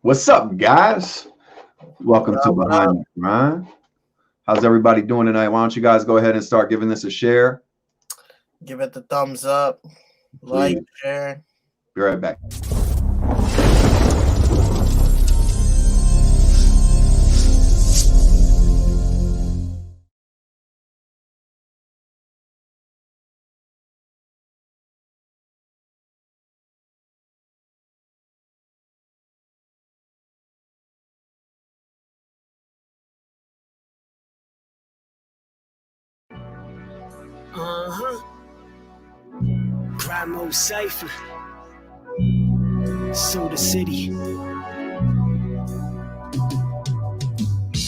What's up, guys? Welcome to Behind the Grind. How's everybody doing tonight? Why don't you guys go ahead and start giving this a share? Give it the thumbs up, like, share. Be right back. Grind mode Cypher. Soda City.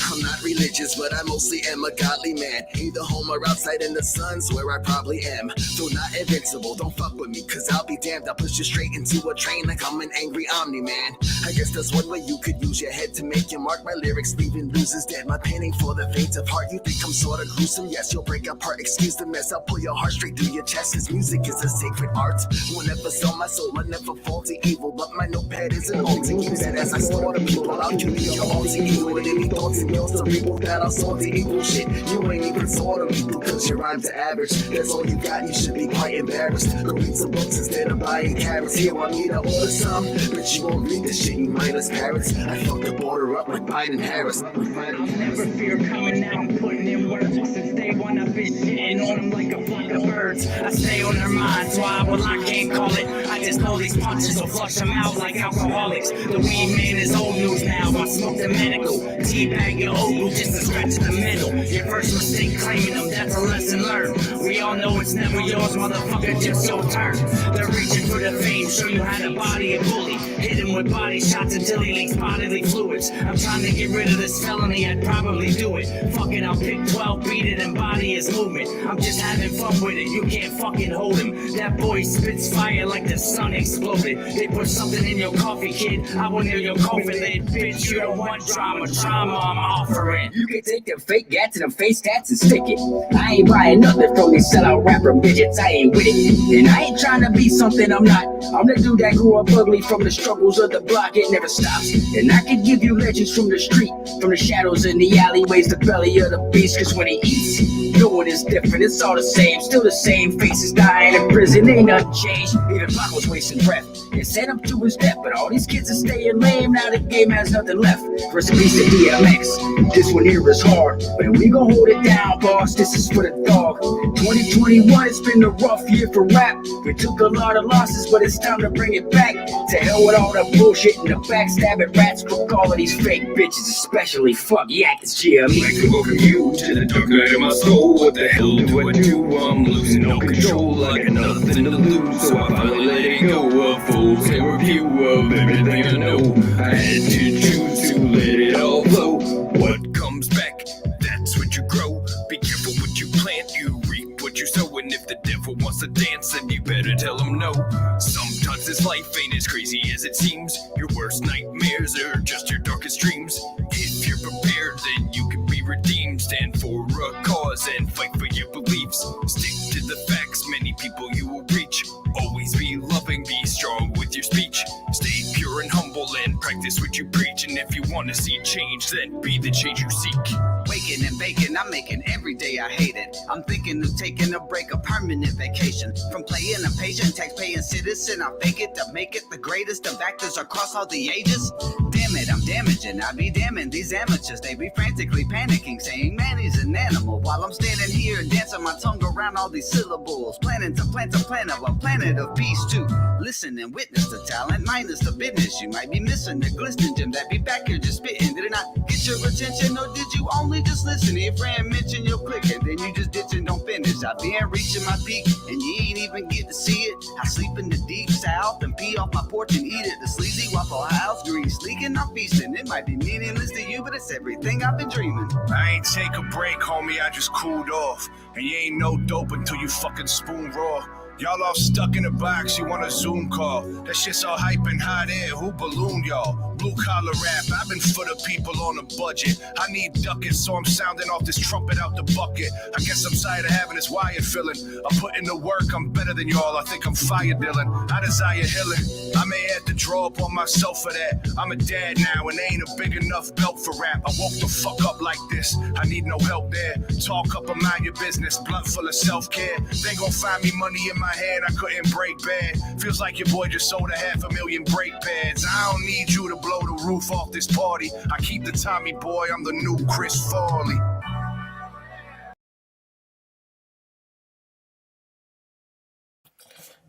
I'm not religious, but I mostly am a godly man. Either home or outside in the sun's where I probably am. Though not invincible, don't fuck with me, cause I'll be damned. I'll push you straight into a train like I'm an angry Omni-Man. I guess that's one way you could use your head to make your mark. My lyrics leaving losers dead. My painting for the faint of heart. You think I'm sorta gruesome? Yes, you'll break apart. Excuse the mess, I'll pull your heart straight through your chest. Cause music is a sacred art. Won't ever sell my soul, I never fall to evil. But my notepad isn't alter. Use that as I slaughter people. I'll kill your alter ego and any thoughts and yours to people that are salty evil shit. You ain't even sort of people cause your rhymes are average. That's all you got, you should be quite embarrassed. Go read some books instead of buying carrots. Here, want me to order some, but you won't read this shit, you mindless parrots. I fucked the border up like Biden Harris. I'll never fear coming out and putting in work. Since day one I've been shitting on them like a flock of birds. I stay on their minds, why? Well I can't call it. I just know these punches will flush them out like alcoholics. The weed man is old news now, I smoke the medical. Teabag your old blue just to scratch the middle. Your first mistake claiming them, that's a lesson learned. We all know it's never yours, motherfucker, just your turn. They're reaching for the fame, show you how to body a bully. Hit him with body shots until he leaks bodily fluids. I'm trying to get rid of this felony, I'd probably do it. Fuck it, I'll pick 12, beat it, and body his movement. I'm just having fun with it, you can't fucking hold him. That boy spits fire like the sun exploded. They put something in your coffee, kid, I will near your coffin lid. Bitch, you don't want drama I'm offering. You can take them fake gats and them face tats and stick it. I ain't buying nothing from these sellout rapper midgets, I ain't with it. And I ain't trying to be something I'm not. I'm the dude that grew up ugly from the struggles of the block, it never stops. And I can give you legends from the street, from the shadows in the alleyways, the belly of the beast. Cause when he eats, no one is different, it's all the same. Still the same faces dying in prison, ain't nothing changed. Even Pac was wasting breath, it sent him to his death. But all these kids are staying lame, now the game has nothing left. First piece of DMX, this one here is hard, but we gon' hold it down, boss, this is for the dog. 2021, it's been a rough year for rap. We took a lot of losses, but it's time to bring it back. To hell with all the bullshit and the backstabbing rats. Fuck all of these fake bitches, especially fuck Yak, it's GME. I'd like to welcome you to the dark night of my soul. What the hell do I do? I'm losing no control. I got nothing to lose, so I finally let it go. A full review of everything I know. I had to choose to let it all flow. What comes back, that's what you grow. Be careful what you plant, you reap what you sow. And if the devil wants to dance, then you better tell him no. Sometimes this life ain't as crazy as it seems. Your worst nightmares are just your darkest dreams. If you're prepared, then you can be redeemed. Stand for a cause and fight for your beliefs. Stick to the facts, many people you will reach. Always be loving, be strong with your speech. Stay pure and humble and practice what you preach. And if you want to see change, then be the change you seek. Waking and baking, I'm making every day I hate it. I'm thinking of taking a break, a permanent vacation. From playing a patient, tax-paying citizen, I'll fake it to make it the greatest of actors across all the ages. Damn it, I'm damaging, I be damning these amateurs. They be frantically panicking, saying man, he's an animal. While I'm standing here dancing my tongue around all these syllables. Planning to plant a plan of a planet of peace too. Listen and witness the talent, minus the business. You might be missing the glistening gem that be back here just spitting. Did it not get your attention, or did you only just listen? If friend mention your click and then you just ditch and don't finish. I've been reaching my peak and you ain't even get to see it. I sleep in the deep south and pee off my porch and eat it. The sleazy Waffle House, green sleek and I'm feasting. It might be meaningless to you, but it's everything I've been dreaming. I ain't take a break, homie, I just cooled off. And you ain't no dope until you fucking spoon raw. Y'all all stuck in a box, you want a Zoom call. That shit's all hype and hot air, who ballooned y'all? Blue collar rap, I've been for the people on a budget. I need ducats, so I'm sounding off this trumpet out the bucket. I guess I'm tired of having this wired feeling. I put in the work, I'm better than y'all. I think I'm fire dealing, I desire healing. I may have to draw up on myself for that. I'm a dad now and ain't a big enough belt for rap. I woke the fuck up like this, I need no help there. Talk up and mind your business, blunt full of self-care. They gon' find me money in my hand, I couldn't break bad. Feels like your boy just sold 500,000 brake pads. I don't need you to blow the roof off this party. I keep the Tommy boy, I'm the new Chris Farley.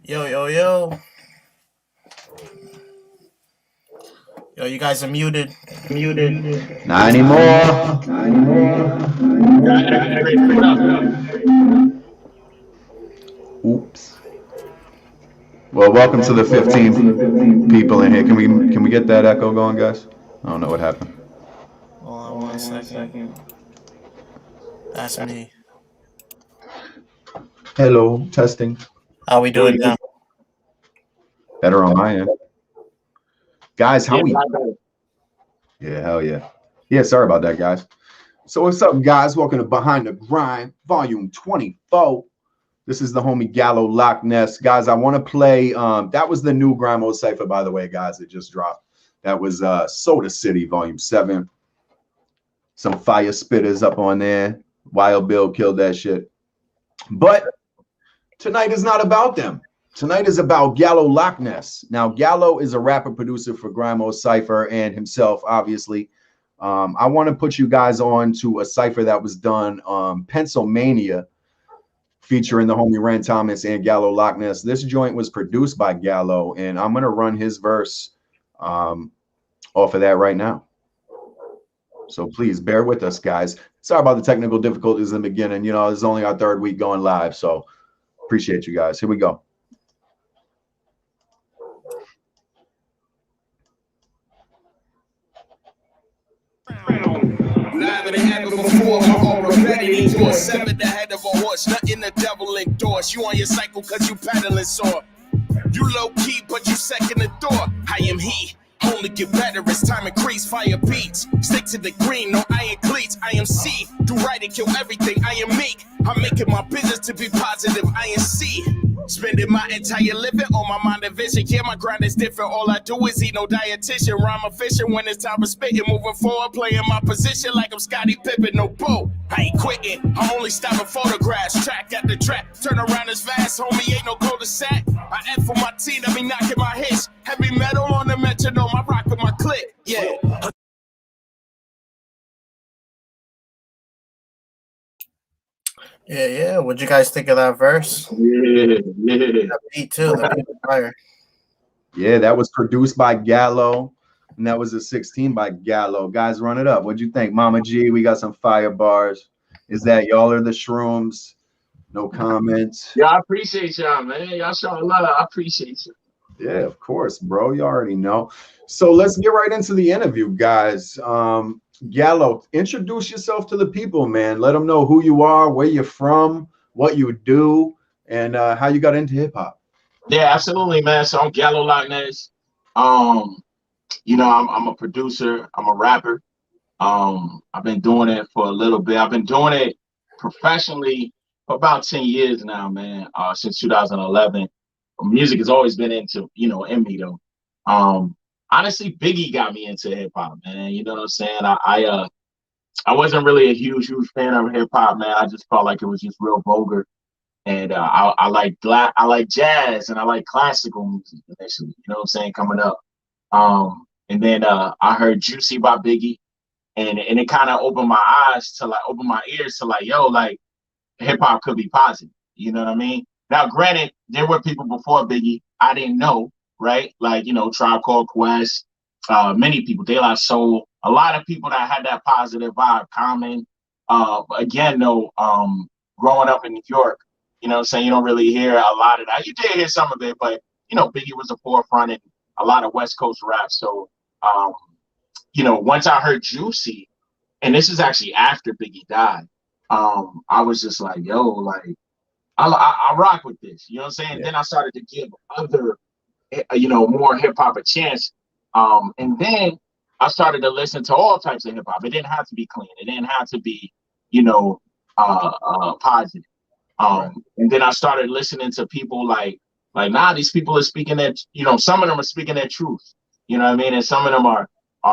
Yo. Yo, you guys are muted. Not anymore. Oops. Well, welcome to the 15 people in here. Can we get that echo going, guys? I don't know what happened. Hold on 1 second. That's me. Hello, testing. How we doing now? Better on my end. Guys, how we? Yeah, hell yeah. Yeah, sorry about that, guys. So what's up, guys? Welcome to Behind the Grind, Volume 24. This is the homie Gallo Locknez. Guys, I want to play, that was the new Grime Mode Cypher, by the way, guys, it just dropped. That was Soda City, Volume 7. Some fire spitters up on there. Wild Bill killed that shit. But tonight is not about them. Tonight is about Gallo Locknez. Now, Gallo is a rapper producer for Grime Mode Cypher and himself, obviously. I want to put you guys on to a cypher that was done Pennsylvania, featuring the homie Ren Thomas and Gallo Locknez. This joint was produced by Gallo, and I'm going to run his verse off of that right now. So please bear with us, guys. Sorry about the technical difficulties in the beginning. You know, this is only our 3rd week going live, so appreciate you guys. Here we go. Never happened before, my whole rebellion doors. Severed the head of a horse, nothing the devil endorse. You on your cycle cause you pedaling sore. You low key, but you second the door. I am he, only get better as time increase. Fire beats, stick to the green, no iron cleats. I am C, do right and kill everything. I am meek, I'm making my business to be positive. I am C. Spending my entire living on my mind and vision. Yeah, my grind is different. All I do is eat, no dietitian. Rhyme efficient when it's time for spitting. Moving forward, playing my position like I'm Scottie Pippen. No bow, I ain't quitting. I'm only stopping photographs. Track at the track. Turn around as fast, homie, ain't no cul-de-sac. I F for my team, I be knocking my hits. Heavy metal on the metronome, I rock with my click. Yeah. Yeah. What'd you guys think of that verse? Yeah. That beat too. The beat was fire. Yeah, that was produced by Gallo, and that was a 16 by Gallo. Guys, run it up. What'd you think? Mama G, we got some fire bars. Is that y'all are the shrooms? No comments. Yeah, I appreciate y'all, man. Y'all show love. I appreciate you. Yeah, of course, bro. You already know. So let's get right into the interview, guys. Gallo, introduce yourself to the people, man. Let them know who you are, where you're from, what you do, and how you got into hip hop. Yeah, absolutely, man. So I'm Gallo Locknez. You know, I'm a producer. I'm a rapper. I've been doing it for a little bit. I've been doing it professionally for about 10 years now, man. Since 2011. Music has always been in me though. Honestly, Biggie got me into hip hop, man. You know what I'm saying? I wasn't really a huge fan of hip hop, man. I just felt like it was just real vulgar, and I like jazz and I like classical music initially. You know what I'm saying? Coming up, and then I heard Juicy by Biggie, and it kind of opened my eyes to open my ears to yo, hip hop could be positive. You know what I mean? Now, granted, there were people before Biggie I didn't know, right? Tribe Called Quest, many people, De La Soul, a lot of people that had that positive vibe. Common, again, though, growing up in New York, you know what I'm saying? You don't really hear a lot of that. You did hear some of it, but, Biggie was the forefront in a lot of West Coast rap. So, once I heard Juicy, and this is actually after Biggie died, I was just like, yo, I rock with this. You know what I'm saying? Yeah. Then I started to give other, more hip hop a chance. And then I started to listen to all types of hip hop. It didn't have to be clean. It didn't have to be, positive. And then I started listening to people like, these people are speaking that, some of them are speaking their truth. You know what I mean? And some of them are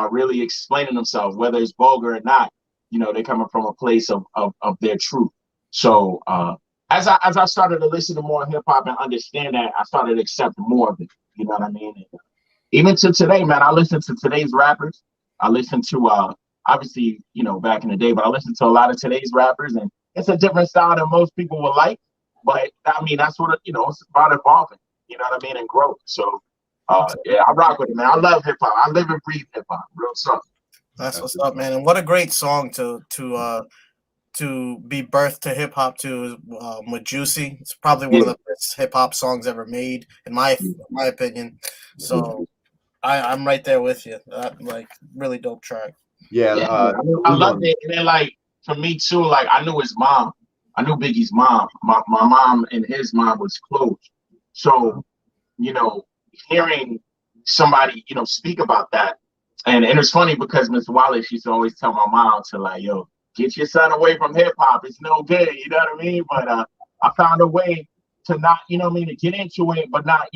really explaining themselves, whether it's vulgar or not. They're coming from a place of their truth. So as I started to listen to more hip hop and understand that, I started to accept more of it. You know what I mean? And even to today, man, I listen to today's rappers. I listen to obviously, back in the day, but I listen to a lot of today's rappers, and it's a different style than most people would like. But I mean, that's what it's about evolving. You know what I mean? And growth. So yeah, I rock with it, man. I love hip hop. I live and breathe hip hop. Real stuff. That's what's up, man. And what a great song to be birthed to hip hop to with Juicy. It's probably one of the best hip hop songs ever made, in my opinion. So I'm right there with you. Like, really dope track. Yeah, I loved it. And then, like, for me too, like, I knew his mom. I knew Biggie's mom. My mom and his mom was close. So, hearing somebody, speak about that. And it's funny because Miss Wallace used to always tell my mom to, like, yo, get your son away from hip hop. It's no good. You know what I mean? But I found a way to not, to get into it, but not,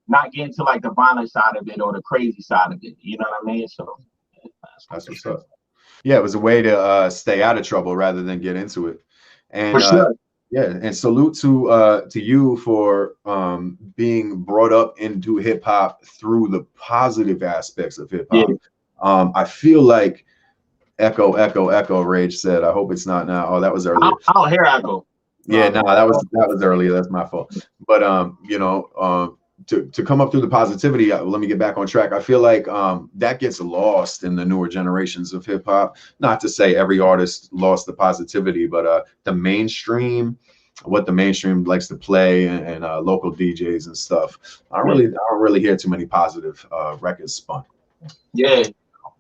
not get into like the violent side of it or the crazy side of it. You know what I mean? So that's what's up. Yeah, it was a way to stay out of trouble rather than get into it. And for sure. Yeah, and salute to you for being brought up into hip hop through the positive aspects of hip hop. Yeah. I feel like Echo Rage said, I hope it's not now. Oh, that was earlier. I don't hear Echo. Yeah, no, that was earlier. That's my fault. But to come up through the positivity, let me get back on track. I feel like that gets lost in the newer generations of hip hop. Not to say every artist lost the positivity, but the mainstream, what the mainstream likes to play, and local DJs and stuff. I don't really hear too many positive records spun. Yeah,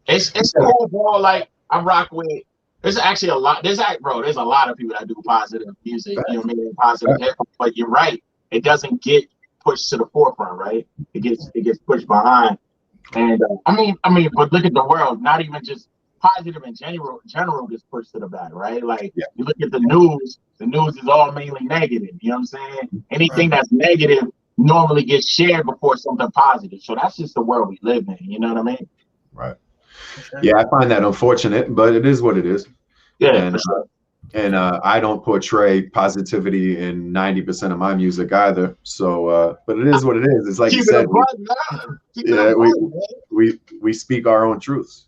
it's cool, bro. Like, I rock with. There's actually a lot. There's a lot of people that do positive music. You know what I mean? Positive hip hop. But you're right. It doesn't get pushed to the forefront, right? It gets pushed behind. And I mean, but look at the world. Not even just positive in general gets pushed to the back, right? Like, you look at the news. The news is all mainly negative. You know what I'm saying? Anything that's negative normally gets shared before something positive. So that's just the world we live in. You know what I mean? Right. Yeah, I find that unfortunate, but it is what it is. Yeah, and, for sure. And I don't portray positivity in 90% of my music either. So, but it is what it is. It's like you said. We speak our own truths.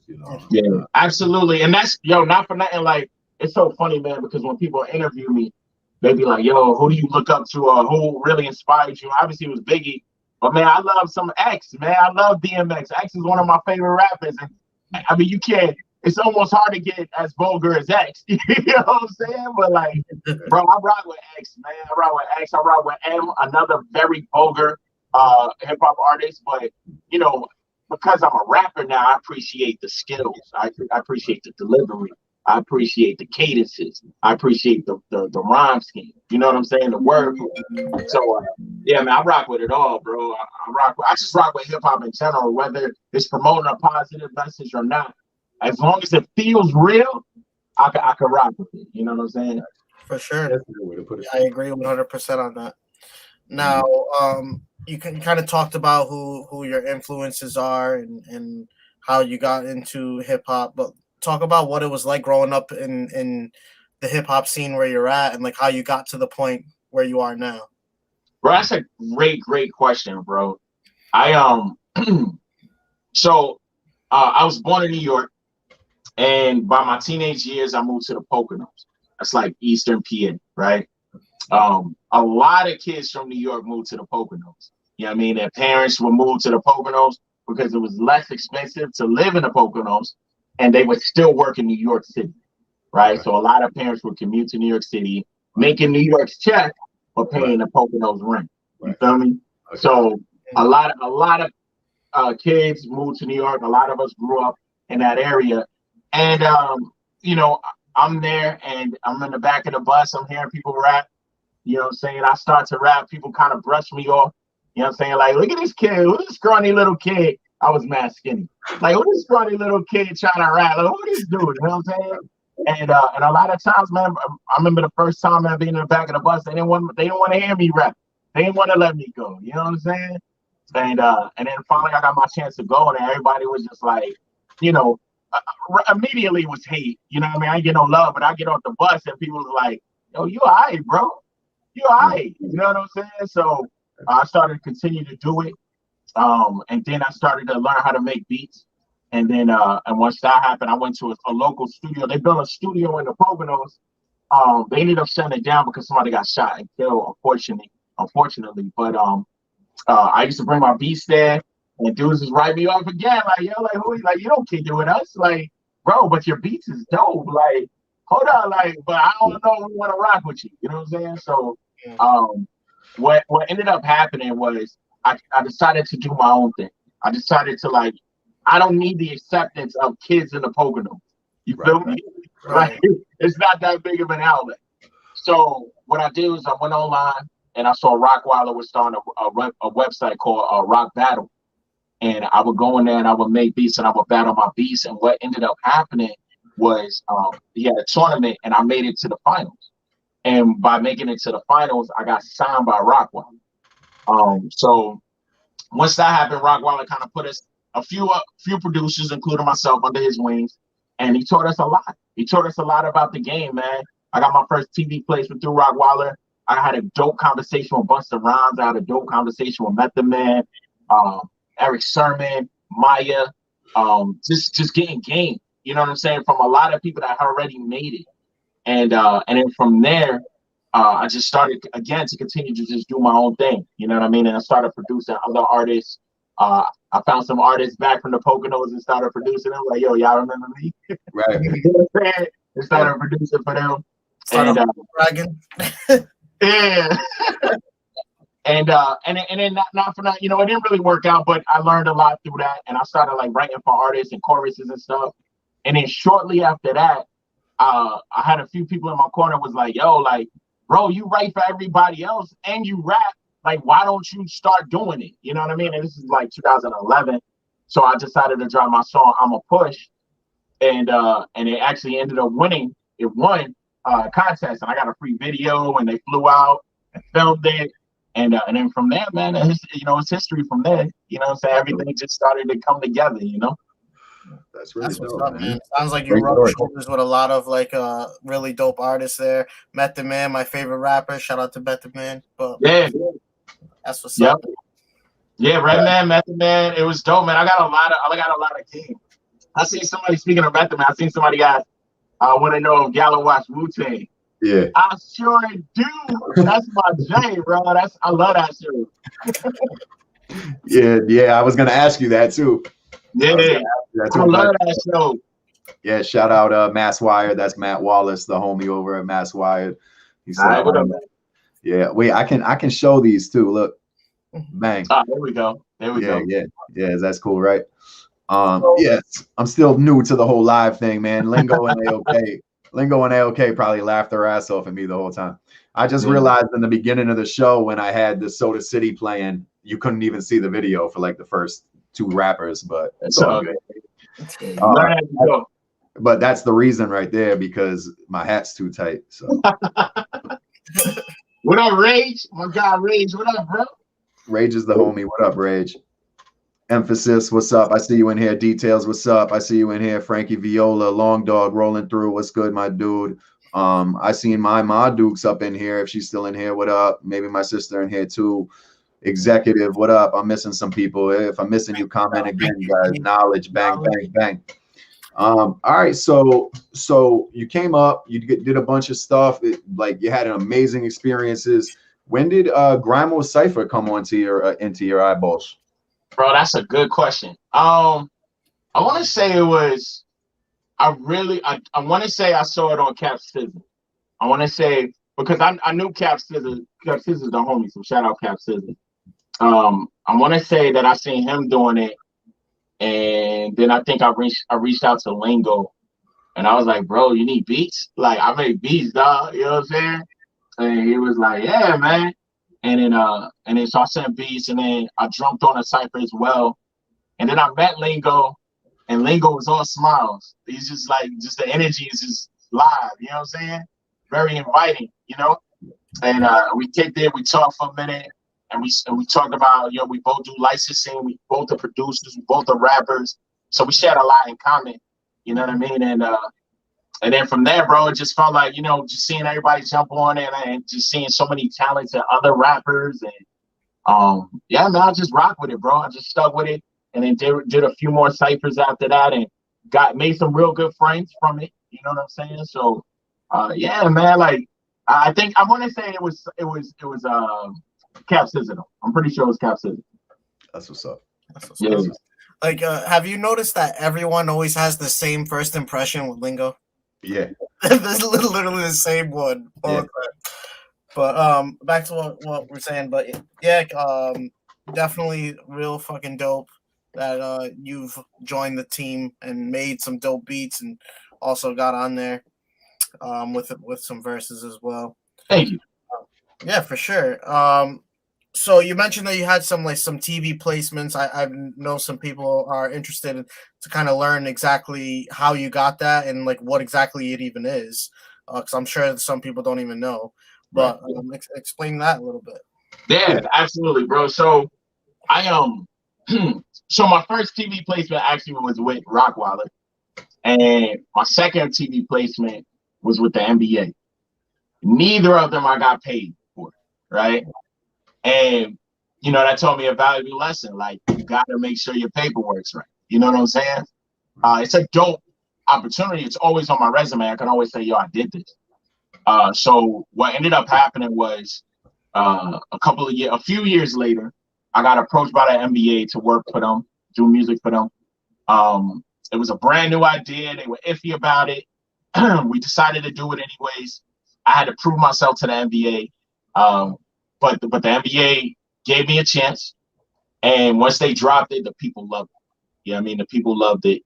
Yeah, absolutely. And that's not for nothing. Like, it's so funny, man, because when people interview me, they be like, "Yo, who do you look up to? Or who really inspired you?" Obviously, it was Biggie, but man, I love some X. Man, I love DMX. X is one of my favorite rappers, and I mean, you can't. It's almost hard to get as vulgar as X. You know what I'm saying? But like, bro, I rock with X, man. I rock with X. I rock with M, another very vulgar hip hop artist. But because I'm a rapper now, I appreciate the skills. I appreciate the delivery. I appreciate the cadences. I appreciate the rhyme scheme. You know what I'm saying? The word. So yeah, man, I rock with it all, bro. I just rock with hip hop in general, whether it's promoting a positive message or not. As long as it feels real, I can rock with it. You know what I'm saying? For sure. I agree 100% on that. Now, you kind of talked about who your influences are and how you got into hip hop, but talk about what it was like growing up in the hip hop scene where you're at, and like how you got to the point where you are now. Bro, that's a great question, bro. I was born in New York. And by my teenage years, I moved to the Poconos. That's like Eastern PA, right? A lot of kids from New York moved to the Poconos. You know what I mean? Their parents would move to the Poconos because it was less expensive to live in the Poconos, and they would still work in New York City, right? So a lot of parents would commute to New York City, making New York's check, but paying the Poconos rent. You feel me? Okay. So a lot of kids moved to New York. A lot of us grew up in that area. And, I'm there and I'm in the back of the bus. I'm hearing people rap, You know what I'm saying? I start to rap, people kind of brush me off. You know what I'm saying? Like, look at this kid, look at this scrawny little kid. I was mad skinny. Like, who this scrawny little kid trying to rap? Like, who this dude? You know what I'm saying? And a lot of times, man, I remember the first time I being in the back of the bus, they didn't want to hear me rap. They didn't want to let me go. You know what I'm saying? And then finally I got my chance to go, and everybody was just like, you know, immediately was hate. You know what I mean? I ain't get no love, but I get off the bus and people was like, yo, you all right, bro? You all right? You know what I'm saying? So I started to continue to do it. And then I started to learn how to make beats. And then and once that happened, I went to a local studio. They built a studio in the Poconos. They ended up shutting it down because somebody got shot and killed, unfortunately. But I used to bring my beats there, and dudes just write me off again. Like, yo, like, who? Like, you don't kick it with us. Like, bro, but your beats is dope. Like, hold on, like, but I don't know if we want to rock with you. You know what I'm saying? So what ended up happening was I decided to do my own thing. I decided to, like, I don't need the acceptance of kids in the Poconos. You feel me? Right. Like, it's not that big of an outlet. So what I did was I went online and I saw Rockweiler was starting a website called Rock Battle. And I would go in there and I would make beats and I would battle my beats. And what ended up happening was he had a tournament and I made it to the finals. And by making it to the finals, I got signed by Rockweiler. So once that happened, Rockweiler kind of put us a few producers, including myself, under his wings, and he taught us a lot. He taught us a lot about the game, man. I got my first TV placement through Rockweiler. I had a dope conversation with Busta Rhymes. I had a dope conversation with Method Man, Eric Sermon, Maya, just getting game. You know what I'm saying? From a lot of people that had already made it, and then from there, I just started again to continue to just do my own thing. You know what I mean? And I started producing other artists. I found some artists back from the Poconos and started producing them. Like, yo, y'all remember me? Right. You know what I'm saying? And started producing for them. Dragon. Yeah. and then not for that, you know, it didn't really work out, but I learned a lot through that, and I started like writing for artists and choruses and stuff. And then shortly after that, I had a few people in my corner was like, yo, like, bro, you write for everybody else and you rap. Like, why don't you start doing it? You know what I mean? And this is like 2011. So I decided to drop my song, I'm a Push. And it actually ended up winning. It won a contest, and I got a free video, and they flew out and filmed it. And then from there, man, it's history from there. You know what I'm saying? Everything just started to come together, you know? That's really what's dope, up, man. Sounds like you rubbed shoulders with a lot of like really dope artists there. Method Man, my favorite rapper. Shout out to Method Man. But yeah, that's what's up. Yeah, Redman, Method Man. It was dope, man. I got a lot of game. I seen somebody, speaking of Method Man, I seen somebody got want to know if Gallo watched Wu-Tang. Yeah, I sure do. That's my J, bro. I love that show. Yeah. I was gonna ask you that too. Yeah, I love that show. Yeah, shout out Mass Wired. That's Matt Wallace, the homie over at Mass Wired. He said, yeah, wait, I can show these too. Look, bang. There we go. Yeah, that's cool, right? Yes, I'm still new to the whole live thing, man. Lingo and AOK probably laughed their ass off at me the whole time. I just realized in the beginning of the show when I had the Soda City playing, you couldn't even see the video for like the first two rappers, but it's all good. But that's the reason right there, because my hat's too tight. So what up, Rage? My guy Rage, what up, bro? Rage is the homie. What up, Rage? Emphasis, what's up? I see you in here. Details, what's up? I see you in here. Frankie Viola, Long Dog rolling through. What's good, my dude? I seen my Ma Dukes up in here. If she's still in here, what up? Maybe my sister in here too. Executive, what up? I'm missing some people. If I'm missing you, comment again, guys. Knowledge, bang, bang, bang. All right, so you came up, you did a bunch of stuff. Like you had an amazing experiences. When did Grimo Cypher come onto into your eyeballs? Bro, that's a good question. I want to say it was. I want to say I saw it on Cap Scissor. I want to say because I knew Cap Scissor. Cap Scissor's the homie, so shout out Cap Scissor. I want to say that I seen him doing it, and then I think I reached out to Lingo, and I was like, bro, you need beats? Like I make beats, dog. You know what I'm saying? And he was like, yeah, man. And then so I sent beats, and then I jumped on a Cypher as well. And then I met Lingo, and Lingo was all smiles. He's just like, just the energy is just live, you know what I'm saying? Very inviting, you know? And we kicked it, we talked for a minute, and we talked about, you know, we both do licensing, we both are producers, we both are rappers. So we shared a lot in common, you know what I mean? And then from there, bro, it just felt like, you know, just seeing everybody jump on it and just seeing so many talented other rappers. And yeah, man, I just rock with it, bro. I just stuck with it. And then did a few more ciphers after that and made some real good friends from it. You know what I'm saying? So yeah, man, like I think I want to say it was Cap Sizzle. I'm pretty sure it was Cap Sizzle. That's what's up. Yeah. Like, have you noticed that everyone always has the same first impression with Lingo? Yeah. There's literally the same one. Yeah. But back to what we're saying. But yeah, definitely real fucking dope that you've joined the team and made some dope beats and also got on there with some verses as well. Thank you. Yeah, for sure. So you mentioned that you had some TV placements. I know some people are interested to kind of learn exactly how you got that and like what exactly it even is, because I'm sure some people don't even know. But explain that a little bit. Yeah, absolutely, bro. So so my first TV placement actually was with Rockwaller, and my second TV placement was with the NBA. Neither of them I got paid for, right? And, you know, that taught me a valuable lesson. Like, you got to make sure your paperwork's right. You know what I'm saying? It's a dope opportunity. It's always on my resume. I can always say, yo, I did this. So what ended up happening was a few years later, I got approached by the NBA to work for them, do music for them. It was a brand new idea. They were iffy about it. We decided to do it anyways. I had to prove myself to the NBA. But the NBA gave me a chance, and once they dropped it, the people loved it. You know what I mean? The people loved it.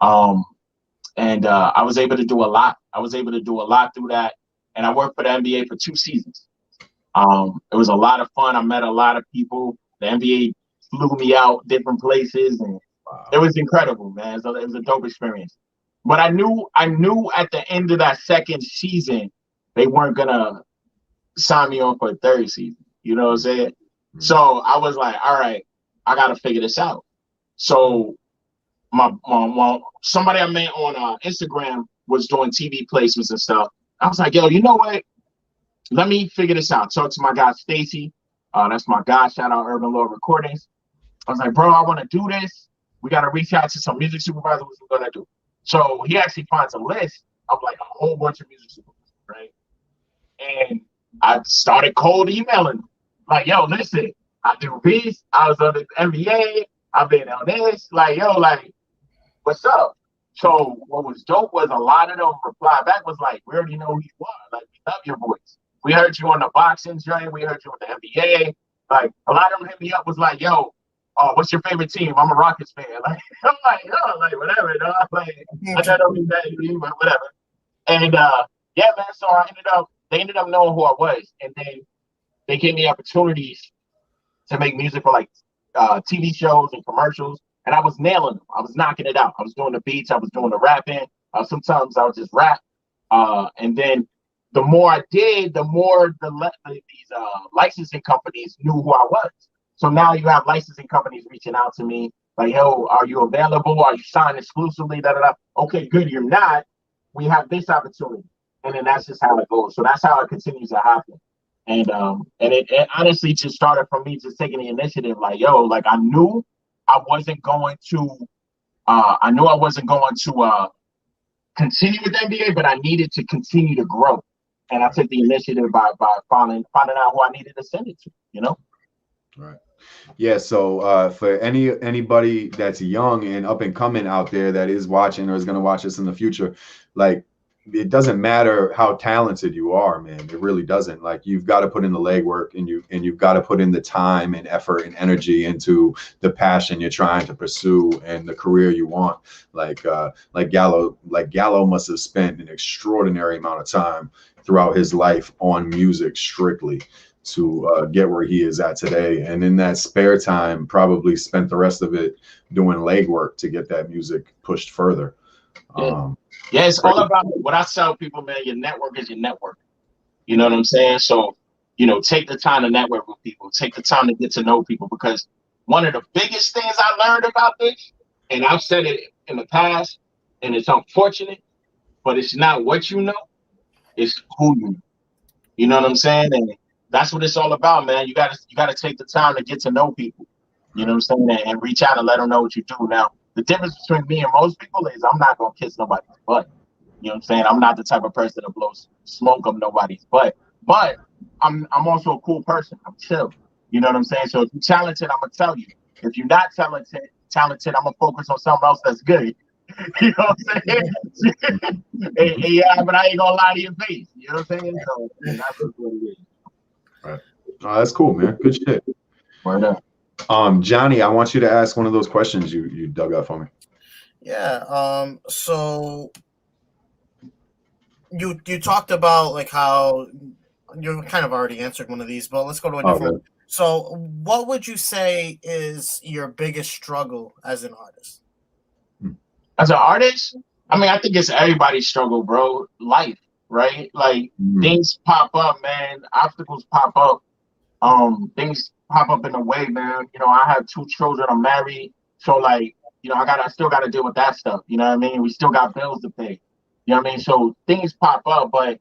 And I was able to do a lot. I was able to do a lot through that, and I worked for the NBA for 2 seasons. It was a lot of fun. I met a lot of people. The NBA flew me out different places, and it was incredible, man. So it was a dope experience. But I knew at the end of that second season, they weren't gonna sign me on for a third season. You know what I'm saying? Mm-hmm. So I was like, all right, I got to figure this out. So my somebody I met on Instagram was doing TV placements and stuff. I was like, yo, you know what? Let me figure this out. Talk to my guy, Stacy. That's my guy. Shout out Urban Law Recordings. I was like, bro, I want to do this. We got to reach out to some music supervisors. What we're going to do? So he actually finds a list of like a whole bunch of music supervisors, right? And I started cold emailing, like, yo, listen, I do beats. I was on the NBA. I've been on this. Like, yo, like, what's up? So what was dope was a lot of them reply back was like, we already know who you are. Like, we love your voice. We heard you on the boxing joint. We heard you on the NBA. Like, a lot of them hit me up was like, yo, what's your favorite team? I'm a Rockets fan. Like, I'm like, yo, like, whatever, dog. Like, I don't mean that to me, but whatever. And yeah, man. So they ended up knowing who I was, and then they gave me opportunities to make music for like TV shows and commercials, and I was nailing them. I was knocking it out. I was doing the beats. I was doing the rapping. Sometimes I would just rap, and then the more I did, the more these licensing companies knew who I was. So now you have licensing companies reaching out to me like, "Yo, are you available? Are you signed exclusively?" Da da da. Okay, good. You're not. We have this opportunity. And then that's just how it goes. So that's how it continues to happen. And it honestly just started from me just taking the initiative. Like, yo, like I knew I wasn't going to continue with the NBA, but I needed to continue to grow. And I took the initiative by finding out who I needed to send it to, you know? Right. Yeah. So for anybody that's young and up and coming out there that is watching or is going to watch us in the future, like, it doesn't matter how talented you are, man. It really doesn't. Like, you've got to put in the legwork, and you've got to put in the time and effort and energy into the passion you're trying to pursue and the career you want. Like Gallo must have spent an extraordinary amount of time throughout his life on music strictly to get where he is at today. And in that spare time, probably spent the rest of it doing legwork to get that music pushed further. Yeah, it's all about what I tell people, man. Your network is your network. You know what I'm saying? So, take the time to network with people. Take the time to get to know people, because one of the biggest things I learned about this, and I've said it in the past, and it's unfortunate, but it's not what you know, it's who you know. You know what I'm saying? And that's what it's all about, man. You gotta take the time to get to know people. You know what I'm saying? And reach out and let them know what you do. Now, the difference between me and most people is I'm not gonna kiss nobody's butt. You know what I'm saying? I'm not the type of person that blows smoke up nobody's butt. But I'm also a cool person. I'm chill. You know what I'm saying? So if you're talented, I'm gonna tell you. If you're not talented, I'm gonna focus on something else that's good. You know what I'm saying? Yeah, but I ain't gonna lie to your face. You know what I'm saying? So that's what it is. Right. Oh, that's cool, man. Good shit. Word up. Johnny, I want you to ask one of those questions you dug up for me. Yeah. So you talked about like how you kind of already answered one of these, but let's go to a different one. So what would you say is your biggest struggle as an artist? As an artist, I mean, I think it's everybody's struggle, bro. Life, right? Like things pop up, man. Obstacles pop up. Things pop up in a way, man. I have 2 children. I'm married, so like, I still got to deal with that stuff. You know what I mean? We still got bills to pay. You know what I mean? So things pop up, but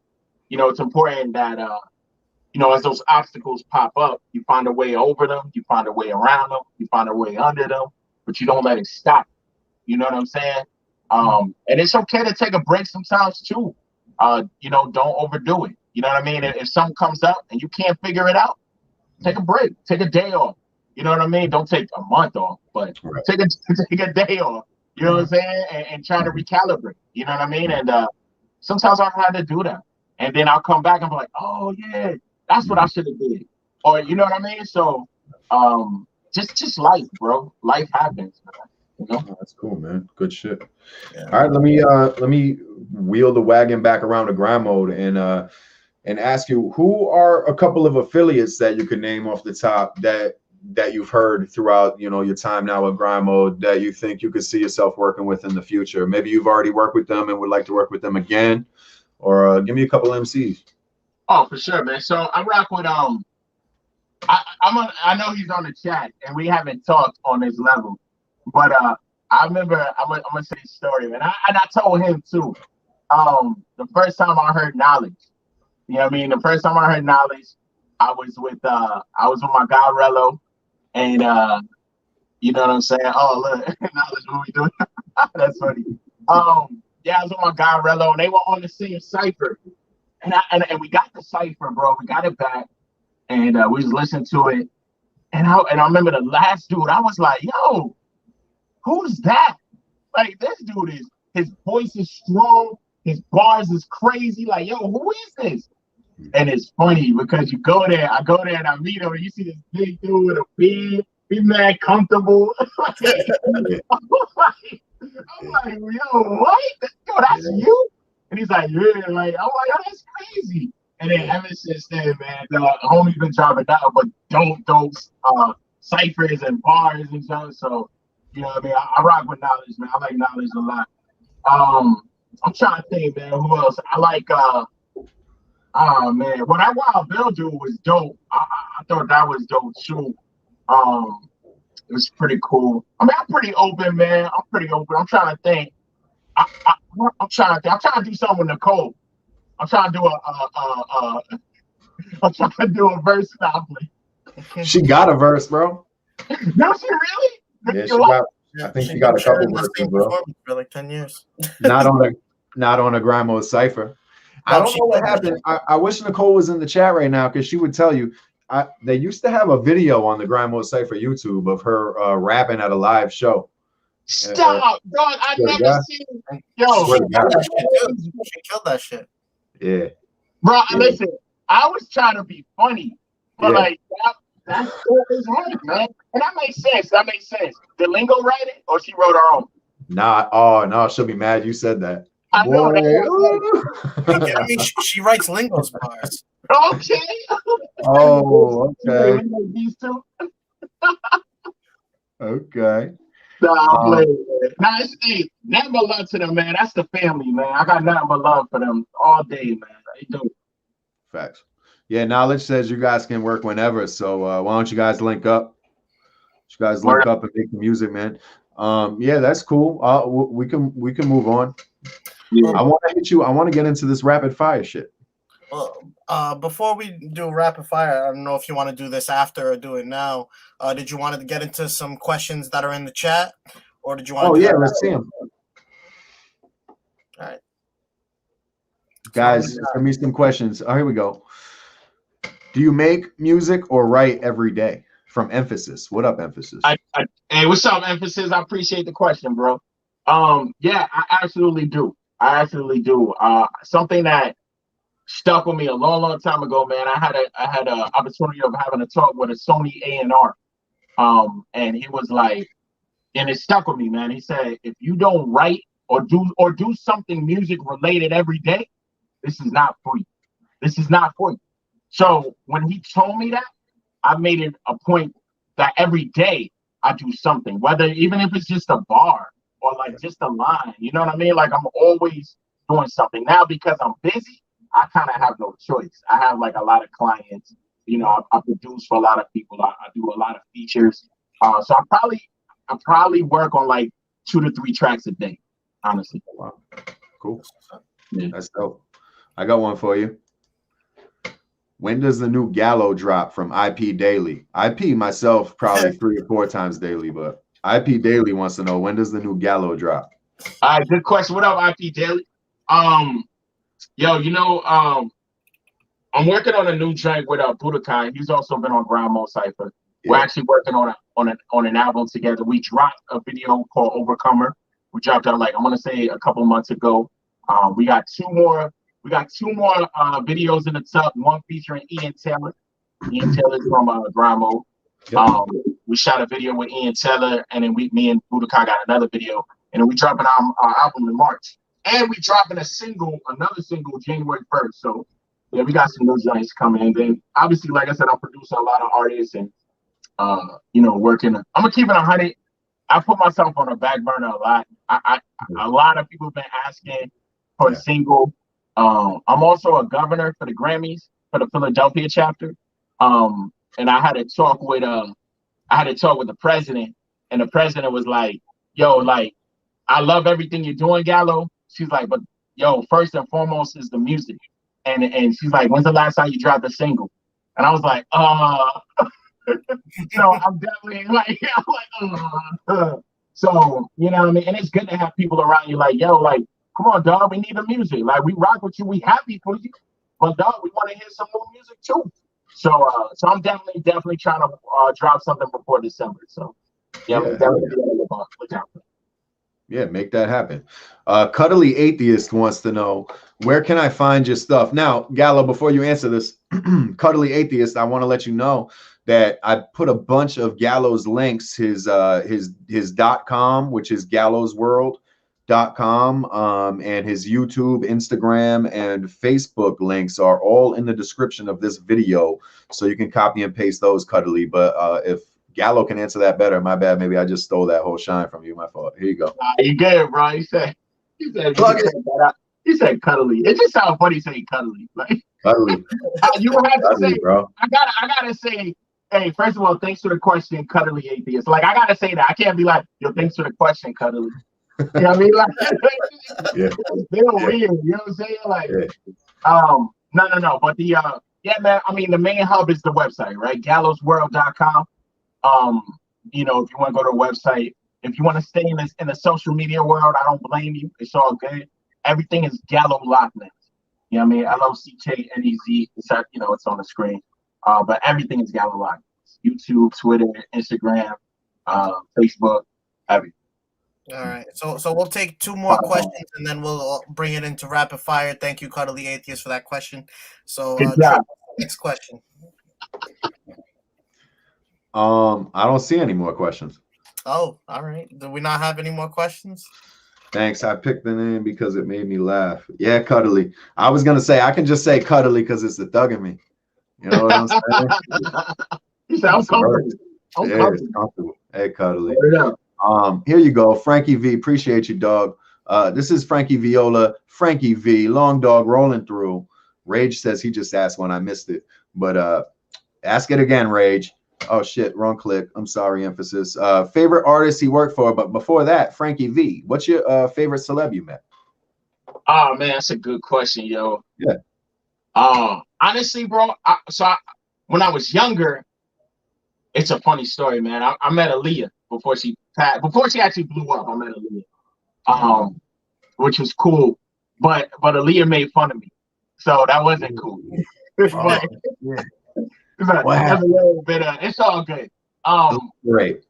it's important that as those obstacles pop up, you find a way over them, you find a way around them, you find a way under them, but you don't let it stop. You know what I'm saying? And it's okay to take a break sometimes too. Don't overdo it. You know what I mean? If something comes up and you can't figure it out, take a break, take a day off. You know what I mean? Don't take a month off, but take a day off. You know what I'm saying? And try to recalibrate. You know what I mean? And sometimes I had to do that. And then I'll come back and be like, oh yeah, that's what I should have did. Or you know what I mean? So just life, bro. Life happens, man. Oh, that's cool, man. Good shit. Yeah. All right, let me wheel the wagon back around to grind mode and ask you, who are a couple of affiliates that you could name off the top that you've heard throughout your time now at grind mode that you think you could see yourself working with in the future? Maybe you've already worked with them and would like to work with them again, or give me a couple MCs. Oh, for sure, man. So I rock with I know he's on the chat and we haven't talked on this level, but I remember I'm gonna say this story, man. I told him too. The first time I heard Knowledge, you know what I mean? The first time I heard Knowledge, I was with my guy Rello, and you know what I'm saying? Oh look, Knowledge, what we doing? That's funny. Yeah, I was with my guy Rello, and they were on the same Cypher, and we got the Cypher, bro. We got it back, and we was listening to it, and I remember the last dude. I was like, yo, who's that? Like, this dude his voice is strong, his bars is crazy. Like, yo, who is this? And it's funny because I go there and I meet him, and you see this big dude with a beard, he's mad comfortable. I'm like, yo, what? Yo, that's you? And he's like, yeah. Like, I'm like, oh, that's crazy. And then ever since then, man, the homie been dropping down, but those ciphers and bars and stuff. So, you know what I mean? I rock with Knowledge, man. I like Knowledge a lot. I'm trying to think, man, who else? I like oh man, what that Wild Bill dude was dope. I thought that was dope too. It was pretty cool. I mean, I'm pretty open, man. I'm pretty open. I'm trying to think. I'm trying to do something with Nicole. I'm trying to do a verse novelty. She got a verse, bro. No, she really? Yeah, I think she got a couple verses, bro. For like 10 years. Not on a grind mode Cypher. I don't know what happened. I wish Nicole was in the chat right now because she would tell you. They used to have a video on the grind mode Cypher YouTube of her rapping at a live show. Stop, dog. I never seen. Yo, she killed that shit. Yeah, bro. Listen, I was trying to be funny, but like that's his head, man. And that makes sense. That makes sense. Did Lingo write it, or she wrote her own? Nah. Oh no, she'll be mad you said that. I know that. She writes Lingo's bars. Okay. Oh, okay. These two. Okay. Nah, hey, nothing but love to them, man. That's the family, man. I got nothing but love for them all day, man. They do. Facts. Yeah, Knowledge says you guys can work whenever. So why don't you guys link up? You guys link up and make the music, man. Yeah, that's cool. We can move on. Yeah. I want to hit you. I want to get into this rapid fire shit. Well, before we do rapid fire, I don't know if you want to do this after or do it now. Did you want to get into some questions that are in the chat, or did you want? Oh yeah, let's see them. All right, guys, send me some questions. Oh, here we go. Do you make music or write every day? From Emphasis. What up, Emphasis? Hey, what's up, Emphasis? I appreciate the question, bro. Yeah, I absolutely do. Something that stuck with me a long time ago, man. I had a opportunity of having a talk with a Sony A&R. And he was like, and it stuck with me, man. He said, if you don't write or do something music related every day, this is not for you. This is not for you. So when he told me that, I made it a point that every day I do something, even if it's just a bar or like just a line, you know what I mean? Like I'm always doing something. Now because I'm busy, I kind of have no choice. I have like a lot of clients, you know, I produce for a lot of people. I do a lot of features. So I probably work on like 2 to 3 tracks a day, honestly. Wow. Cool. Yeah. That's dope. I got one for you. When does the new Gallo drop from IP Daily? IP myself probably 3 or 4 times daily, but IP Daily wants to know, when does the new Gallo drop? All right, good question. What up, IP Daily? Yo, you know, I'm working on a new joint with Budokai. He's also been on Ground Mode Cypher. Yeah. We're actually working on an album together. We dropped a video called Overcomer. We dropped out, like, I want to say a couple months ago. We got two more videos in the tub. One featuring Ian Taylor. Ian Taylor's from Ground Mode. Yep. We shot a video with Ian Taylor, and then me and Budokai got another video, and then we dropping our album in March. And we dropping another single January 1st. So yeah, we got some new joints coming. And then obviously, like I said, I'm producing a lot of artists and you know, working. I'm gonna keep it 100. I put myself on a back burner a lot. A lot of people have been asking for a single. I'm also a governor for the Grammys for the Philadelphia chapter. And I had a talk with the president, and the president was like, yo, like, I love everything you're doing, Gallo. She's like, but yo, first and foremost is the music. And she's like, when's the last time you dropped a single? And I was like, you know, I'm definitely like, So, you know what I mean? And it's good to have people around you like, yo, like, come on, dog, we need the music. Like, we rock with you, we happy for you. But dog, we want to hear some more music too. So I'm definitely trying to drop something before December. So yeah, we definitely look out for that. Yeah, make that happen. Cuddly Atheist wants to know, where can I find your stuff? Now, Gallo, before you answer this, Cuddly Atheist, I want to let you know that I put a bunch of Gallo's links, his .com, which is gallosworld.com, and his YouTube, Instagram, and Facebook links are all in the description of this video, so you can copy and paste those, Cuddly. But if Gallo can answer that better, my bad. Maybe I just stole that whole shine from you. My fault. Here you go. You good, bro? He said Cuddly. It just sounds funny saying Cuddly. Like Cuddly. You have to Cuddly, say, bro. I gotta say, hey, first of all, thanks for the question, Cuddly Atheist. Like, I gotta say that. I can't be like, yo, thanks for the question, Cuddly. You know what I mean? Like, yeah. They don't read it, you know what I'm saying? Like, no. But yeah, man, I mean, the main hub is the website, right? Gallosworld.com. You know, if you want to go to a website, if you want to stay in the social media world, I don't blame you. It's all good. Everything is Gallo Locknez. You know what I mean? LOCKNEZ. It's, you know, it's on the screen. But everything is Gallo Locknez. YouTube, Twitter, Instagram, Facebook, everything. All right, so we'll take 2 more questions and then we'll bring it into rapid fire. Thank you, Cuddly Atheist, for that question. So, next question. I don't see any more questions. Oh, all right. Do we not have any more questions? Thanks. I picked the name because it made me laugh. Yeah, Cuddly. I was gonna say I can just say Cuddly because it's the thug in me. You know what I'm saying? You sound comfortable. Yeah, it's comfortable. Hey, Cuddly. Here you go, Frankie V. Appreciate you, dog. This is Frankie Viola. Frankie V. Long dog rolling through. Rage says he just asked one. I missed it, but ask it again, Rage. Oh shit, wrong click. I'm sorry, emphasis. Favorite artist he worked for, but before that, Frankie V. What's your favorite celeb you met? Oh man, that's a good question, yo. Yeah. Honestly, bro. When I was younger, it's a funny story, man. I met Aaliyah before she actually blew up. I met Aaliyah, which was cool. But Aaliyah made fun of me, so that wasn't cool. But, yeah. That's a little bit it's all good. Great.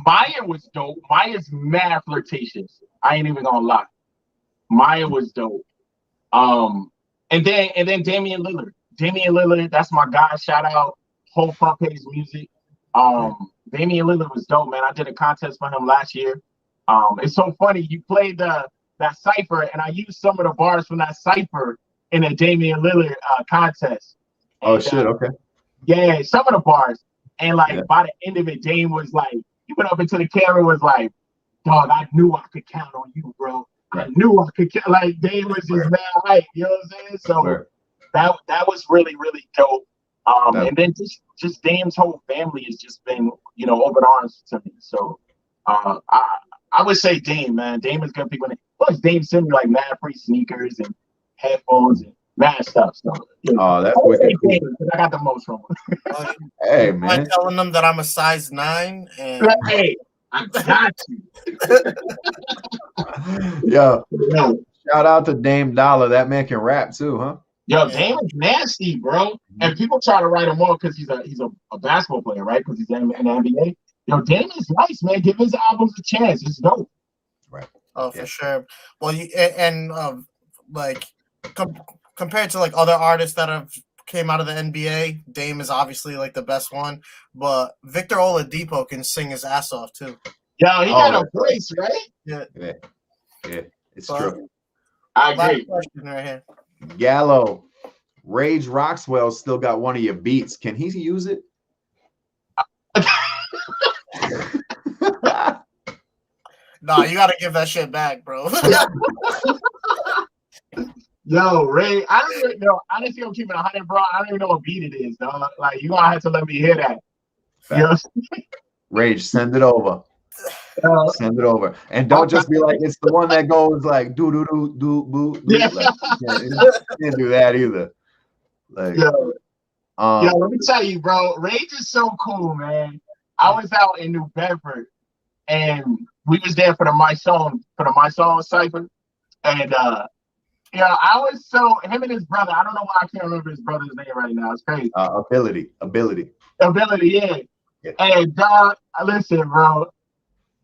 Maya was dope. Maya's mad flirtatious. I ain't even gonna lie. Maya was dope. And then Damian Lillard. Damian Lillard, that's my guy. Shout out, whole front page music. Damian Lillard was dope, man. I did a contest for him last year. It's so funny. You played that Cypher, and I used some of the bars from that Cypher in a Damian Lillard contest. Oh shit! Okay. Yeah, some of the bars, and by the end of it, Dame was like, he went up into the camera, and was like, "Dog, I knew I could count on you, bro. I knew I could count." Like Dame was just mad hype, you know what I'm saying? So that was really really dope. And then just Dame's whole family has just been, open arms to me. So I would say Dame, man. Dame is good people. Plus, Dame sent me like mad free sneakers and headphones and mad stuff. So that's wicked cool. I got the most from him. Hey man, I'm telling them that I'm a size 9 and hey, I got you. Yo, shout out to Dame Dollar. That man can rap too, huh? Yo, Dame is nasty, bro. And people try to write him off because he's a basketball player, right? Because he's in the NBA. Yo, Dame is nice, man. Give his albums a chance. It's dope. Right. Oh, for sure. Well, compared to like other artists that have came out of the NBA, Dame is obviously like the best one. But Victor Oladipo can sing his ass off too. Yo, he got a voice, right? Yeah. It's true. I agree. Last question right here. Gallo, Rage Roxwell still got one of your beats. Can he use it? Nah, you gotta give that shit back, bro. Yo, Ray, I don't even know. Honestly, I'm keeping 100, bro. I don't even know what beat it is, dog. Like, you gonna have to let me hear that. You know? Rage, send it over. Send it over, and don't just be like it's the one that goes like do do do do boo. Yeah. Like, you can't do that either. Like, yo, let me tell you, bro. Rage is so cool, man. I was out in New Bedford, and we was there for the My Song Cypher, and I was so him and his brother. I don't know why I can't remember his brother's name right now. It's crazy. Ability. Yeah. And listen, bro.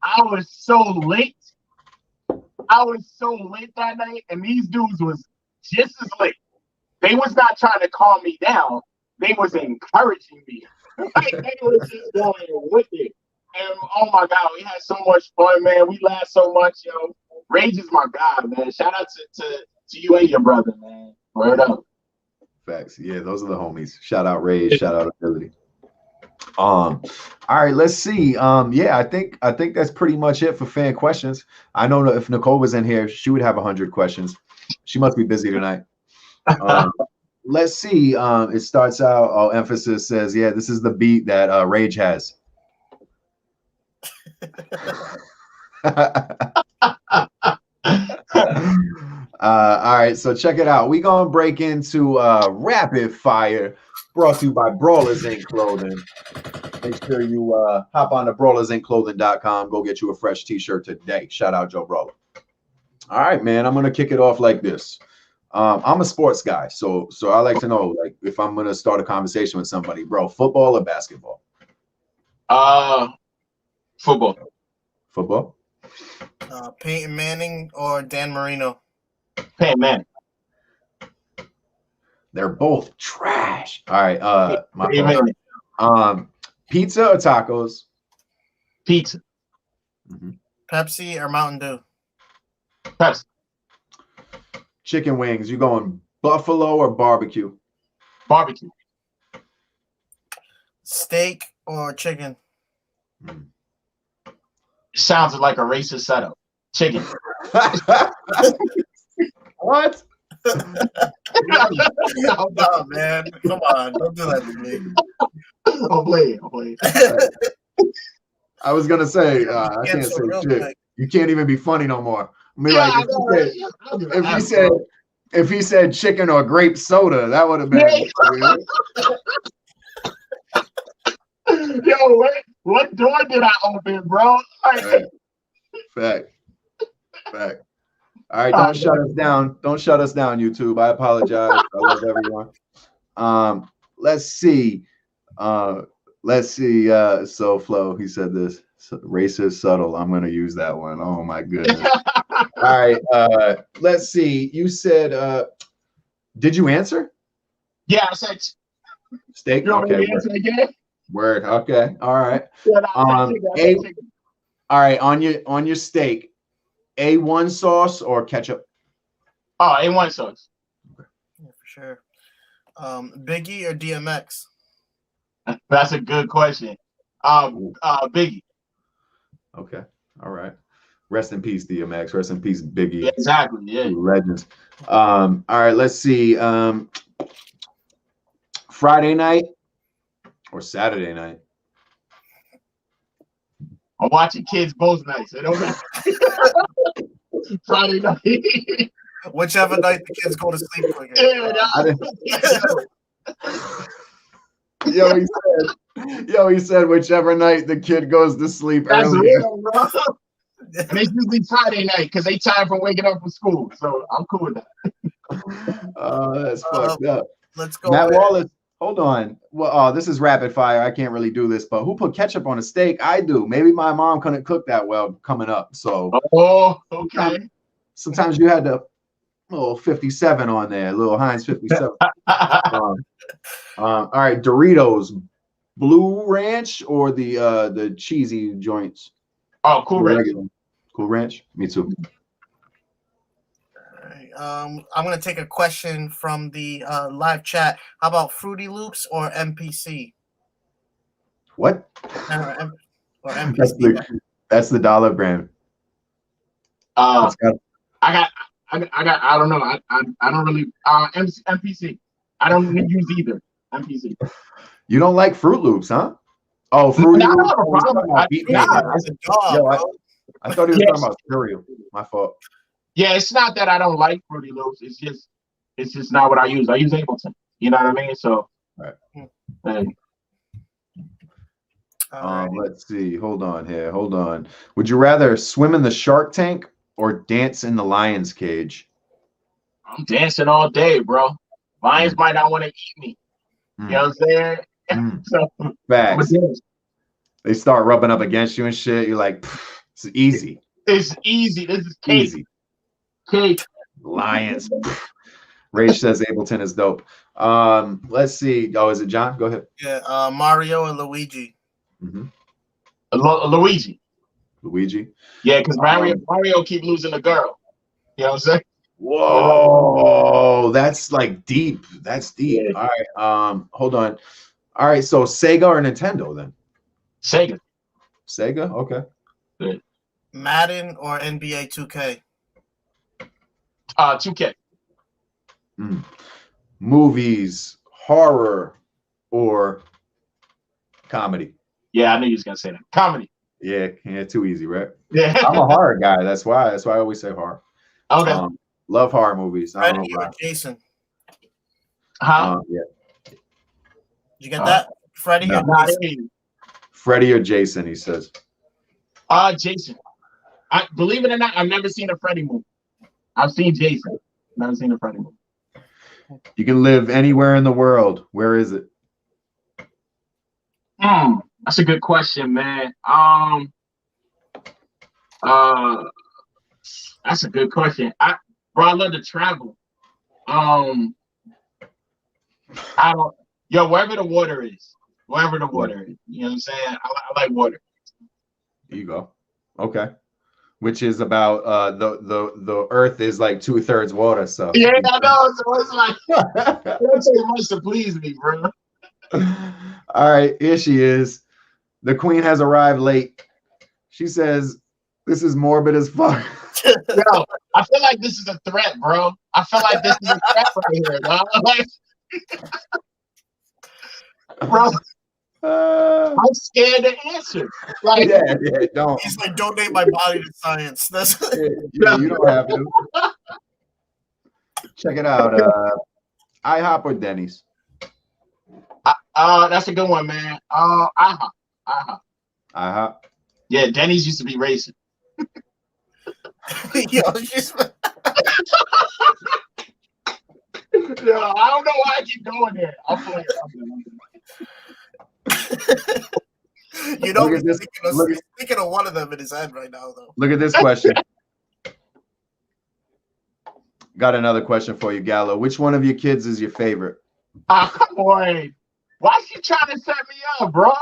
I was so late that night, and these dudes was just as late. They was not trying to calm me down. They was encouraging me. Like, they was just going with it. And oh my God, we had so much fun, man. We laughed so much, yo. Rage is my guy, man. Shout out to you and your brother, man. Word up. Facts. Yeah, those are the homies. Shout out Rage. Shout out Ability. All right, let's see. I think that's pretty much it for fan questions. I know if Nicole was in here, she would have 100 questions. She must be busy tonight. Let's see. It starts out. Emphasis says, yeah, this is the beat that Rage has. All right, so check it out. We gonna break into rapid fire. Brought to you by Brawlers Inc. Clothing. Make sure you hop on to brawlersinclothing.com. Go get you a fresh t-shirt today. Shout out Joe Brawler. All right, man. I'm going to kick it off like this. I'm a sports guy, so I like to know, like, if I'm going to start a conversation with somebody, bro, football or basketball? Football. Football? Peyton Manning or Dan Marino? Peyton Manning. They're both trash. All right. My Peyton fault. Manning. Pizza or tacos? Pizza. Pepsi or Mountain Dew? Pepsi. Chicken wings. You going buffalo or barbecue? Barbecue. Steak or chicken? Sounds like a racist setup. Chicken. What? No, man. Come on. Don't do that to me. I'll play it. I was gonna say I can't say shit. Quick. You can't even be funny no more. I mean, if he said chicken or grape soda, that would have been. Yo, what door did I open, bro? Fact. All right, don't shut us down. Don't shut us down, YouTube. I apologize. I love everyone. Let's see. So Flo, he said this. Racist subtle. I'm gonna use that one. Oh my goodness. All right. Let's see. You said did you answer? Yeah, I said steak. Okay. Word. Okay. All right. All right. On your steak, A1 sauce or ketchup? Oh, A1 sauce. Yeah, for sure. Biggie or DMX? That's a good question. Biggie. Okay. All right. Rest in peace, DMX. Rest in peace, Biggie. Yeah, exactly. Yeah. Legends. All right. Let's see. Friday night or Saturday night? I'm watching kids both nights. It don't matter. Friday night. Whichever night the kids go to sleep quicker. He said whichever night the kid goes to sleep early. And it's usually Friday night because they tired from waking up from school. So I'm cool with that. That's fucked up. Let's go. Matt Wallace, hold on. Well, this is rapid fire. I can't really do this, but who put ketchup on a steak? I do. Maybe my mom couldn't cook that well coming up. So okay. Sometimes you had to little 57 on there, little Heinz 57. All right, Doritos, Blue Ranch or the cheesy joints? Oh, Cool Ranch. Cool Ranch. Me too. All right. I'm gonna take a question from the live chat. How about Fruity Loops or MPC? What? Or MPC. That's the dollar brand. I don't know. I don't really MPC. I don't use either. MPC. You don't like Fruit Loops, huh? Oh, Fruity Loops. I thought he was talking about cereal. My fault. Yeah, it's not that I don't like Fruity Loops. It's just not what I use. I use Ableton. You know what I mean? So. Right. Let's see. Hold on. Would you rather swim in the shark tank or dance in the lion's cage? I'm dancing all day, bro. Lions might not want to eat me. You know what I'm saying? So, facts. They start rubbing up against you and shit. You're like, it's easy. It's easy. This is cake. Easy. Cake. Lions. Rage says Ableton is dope. Let's see. Oh, is it John? Go ahead. Yeah, Mario and Luigi. Luigi. Luigi. Yeah, because Mario keep losing the girl. You know what I'm saying? Whoa, that's like deep. That's deep. Yeah. All right. Hold on. All right. So Sega or Nintendo then? Sega. Okay. Good. Madden or NBA 2K? 2K. Movies, horror, or comedy? Yeah, I knew you was gonna say that. Comedy. Yeah, too easy, right? Yeah. I'm a horror guy. That's why I always say horror. Okay. Love horror movies. Freddy or Jason? Yeah. Did you get that? Freddy or Jason? Freddy or Jason, he says. Jason. I believe it or not, I've never seen a Freddy movie. I've seen Jason. Never seen a Freddy movie. You can live anywhere in the world. Where is it? That's a good question, man. That's a good question. I love to travel. I don't. Yo, wherever the water is, you know what I'm saying. I like water. There you go. Okay. Which is about the earth is like 2/3 water. So yeah, I know. So it's like that's too much to please me, bro. All right, here she is. The queen has arrived late. She says, "This is morbid as fuck." Yo, I feel like this is a threat, bro. I feel like this is a threat right here, dog. Like, bro, I'm scared to answer. Like, yeah, don't. He's like, donate my body to science. That's yeah, you don't have to. Check it out. IHOP or Denny's? That's a good one, man. IHOP. IHOP. Yeah, Denny's used to be racist. Yo, just... Yo, I don't know why I keep going there. I'll play it. You know, he's thinking of one of them in his head right now, though. Look at this question. Got another question for you, Gallo. Which one of your kids is your favorite? Boy, why is she trying to set me up, bro?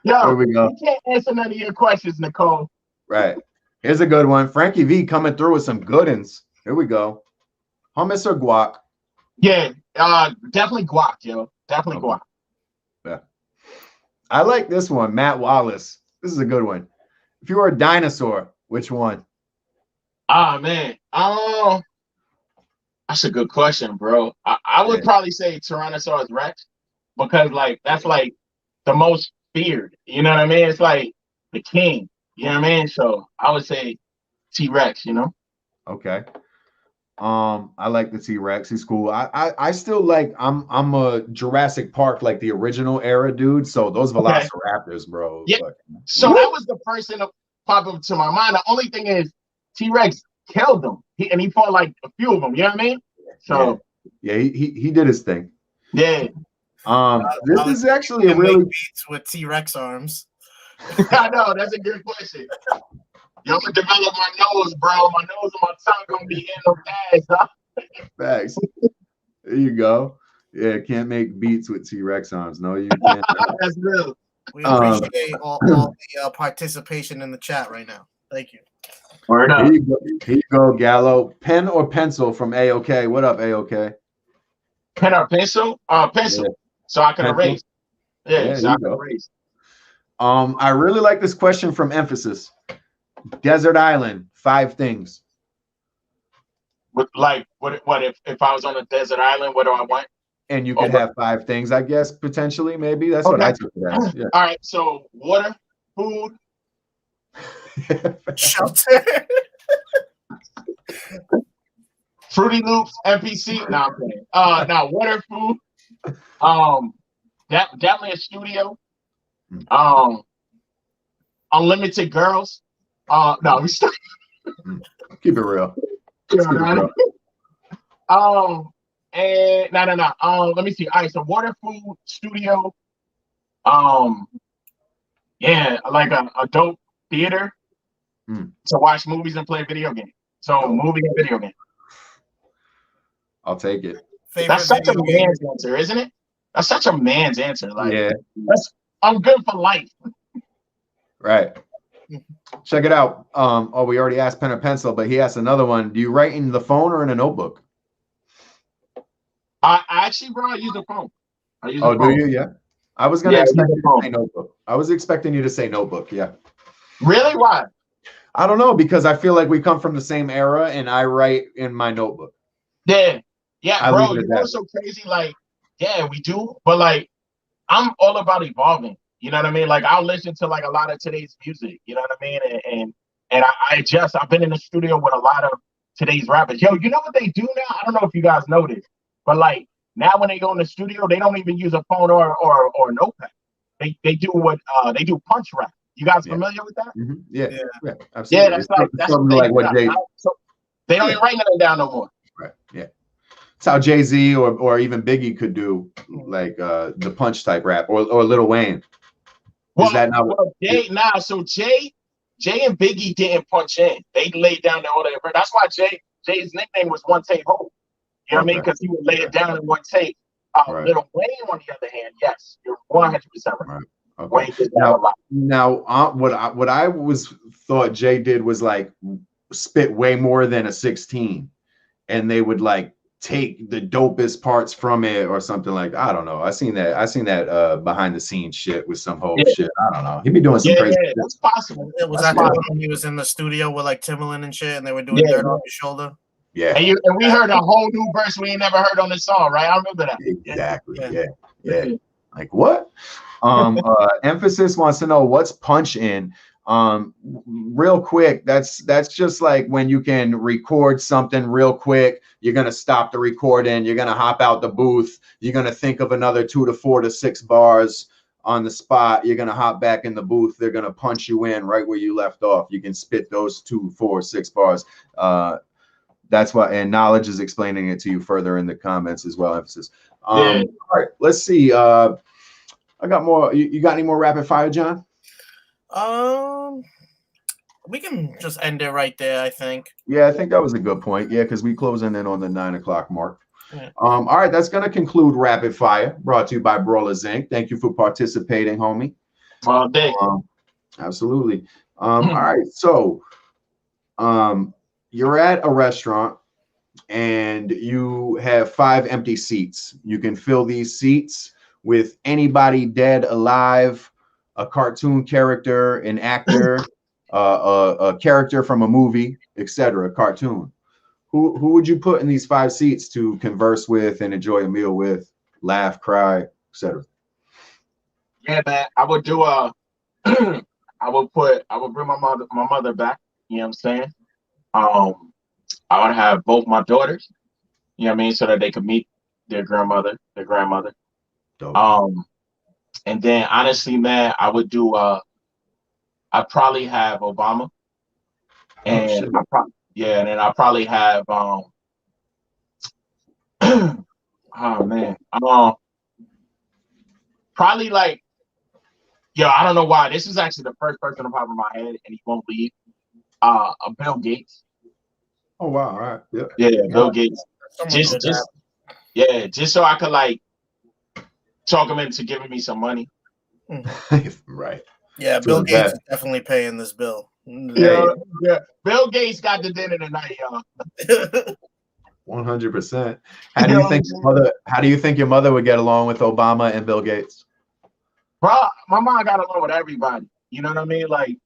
Yo, here we go. You can't answer none of your questions, Nicole. Right. Here's a good one. Frankie V coming through with some good ones. Here we go. Hummus or guac? Yeah, definitely guac, yo. Definitely guac. Yeah. I like this one, Matt Wallace. This is a good one. If you were a dinosaur, which one? Ah, man. That's a good question, bro. I would probably say Tyrannosaurus Rex because, like, that's like the most feared. You know what I mean? It's like the king. You know what I mean? So I would say T-Rex. You know? Okay. I like the T-Rex. He's cool. I still like. I'm a Jurassic Park, like the original era dude. So those Velociraptors, bro. Yeah. So that was the first thing that popped up to my mind. The only thing is T-Rex killed him. He fought like a few of them. You know what I mean? So yeah, he did his thing. Yeah. This is actually a really beats with T-Rex arms. I know, that's a good question. Yo, I'm gonna develop my nose, bro. My nose and my tongue gonna be in the bags, huh? Facts. There you go. Yeah, can't make beats with T-Rex arms. No, you can't. That's real. We appreciate all the participation in the chat right now. Thank you. Here you go, Gallo. Pen or pencil from AOK. What up, AOK? Pen or pencil? Pencil. Yeah. So I can erase. Yeah, so I can erase. I really like this question from Emphasis. Desert Island, 5 things. What if I was on a desert island, what do I want? And you could have 5 things, I guess, potentially, maybe. That's what I took it as. Yeah. All right, so water, food, shelter, Fruity Loops, NPC. No, I'm kidding. Now water, food, definitely a studio, unlimited girls. No, we still keep it real. And no. Let me see. All right, so water, food, studio. Yeah, like a dope theater to watch movies and play video games. So movie and video game. I'll take it. That's such a man's answer, isn't it? That's such a man's answer. Like, yeah, I'm good for life. Right. Check it out. We already asked pen or pencil, but he asked another one. Do you write in the phone or in a notebook? I actually, bro, I use the phone. Do you? Yeah. I was gonna expect you to say notebook. I was expecting you to say notebook. Yeah. Really? Why? I don't know, because I feel like we come from the same era, and I write in my notebook. Yeah, bro. You know what's so crazy? Like, yeah, we do, but like, I'm all about evolving. You know what I mean? Like, I'll listen to like a lot of today's music. You know what I mean? And I've been in the studio with a lot of today's rappers. Yo, you know what they do now? I don't know if you guys know this, but like now when they go in the studio, they don't even use a phone or a notepad. They do they do punch rap. You guys familiar with that? Mm-hmm. Yeah, absolutely. Yeah, that's something like what Jay. So they don't even write nothing down no more. Right. Yeah. It's how Jay-Z or even Biggie could do like the punch type rap or Lil Wayne. Well, Jay, so Jay Jay and Biggie didn't punch in. They laid down all their. That's why Jay's nickname was One Take Hope. You know what I mean? Because he would lay it down in one take. Little Wayne, on the other hand, yes, you're 100% right. Okay. Wayne did that a lot. Now, what I thought Jay did was like spit way more than a 16, and they would like take the dopest parts from it or something like, I don't know. I seen that behind the scenes shit with some whole shit. I don't know. He be doing some crazy. Yeah, that's possible. It was that when he was in the studio with like Timbaland and shit, and they were doing dirt on his shoulder. Yeah, and we heard a whole new verse we ain't never heard on this song, right? I remember that. Exactly. Yeah. Like what? Emphasis wants to know what's punch in. Real quick, that's just like when you can record something real quick. You're gonna stop the recording. You're gonna hop out the booth. You're gonna think of another 2 to 4 to 6 bars on the spot. You're gonna hop back in the booth. They're gonna punch you in right where you left off. You can spit those 2, 4, 6 bars. That's why, and Knowledge is explaining it to you further in the comments as well. Emphasis. All right, let's see. I got more. You got any more rapid fire, John? We can just end it right there, I think. Yeah, I think that was a good point. Yeah, because we closing in on the 9 o'clock mark. Yeah. All right, that's gonna conclude rapid fire, brought to you by Brawlers Inc. Thank you for participating, homie. All day. Absolutely. All right, so you're at a restaurant and you have 5 empty seats. You can fill these seats with anybody dead, alive, a cartoon character, an actor, a character from a movie, etc. Cartoon. Who would you put in these 5 seats to converse with and enjoy a meal with, laugh, cry, etc.? Yeah, man. I would do I would bring my mother back. You know what I'm saying? I would have both my daughters, you know what I mean, so that they could meet their grandmother. Dope. And then honestly, man, I would do I'd probably have Obama. And and then I'll probably have oh man. Probably like, I don't know why. This is actually the first person on top of my head, and he won't leave. Bill Gates. Oh wow! All right. Yep. Yeah, Bill Gates. Just so I could like talk him into giving me some money. Right. Yeah, Bill Gates is definitely paying this bill. Yeah. Bill Gates got the dinner tonight, y'all. 100%. How do you think your mother would get along with Obama and Bill Gates? Bro, my mom got along with everybody. You know what I mean? Like,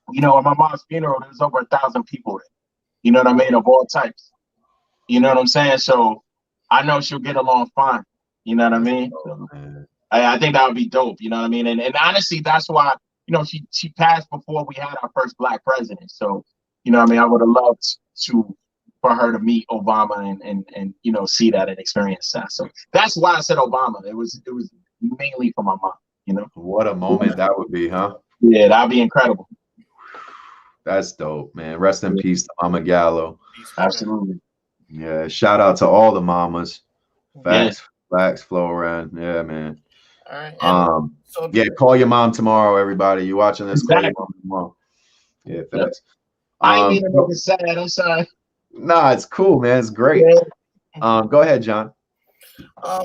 at my mom's funeral, there's over 1,000 people there. You know what I mean? Of all types. You know what I'm saying? So I know she'll get along fine. You know what I mean? I think that would be dope. You know what I mean? And honestly, that's why, she passed before we had our first Black president. So, I mean, I would have loved for her to meet Obama and see that and experience that. So that's why I said Obama. It was mainly for my mom. What a moment that would be, huh? Yeah, that'd be incredible. That's dope, man. Rest in peace to Mama Gallo. Absolutely. Yeah, shout out to all the mamas. Facts flow around. Yeah, man. All right. Call your mom tomorrow, everybody. You watching this? Call your mom tomorrow. Yeah, facts. I ain't even know it's sad. I'm sorry. Nah, it's cool, man. It's great. Go ahead, John.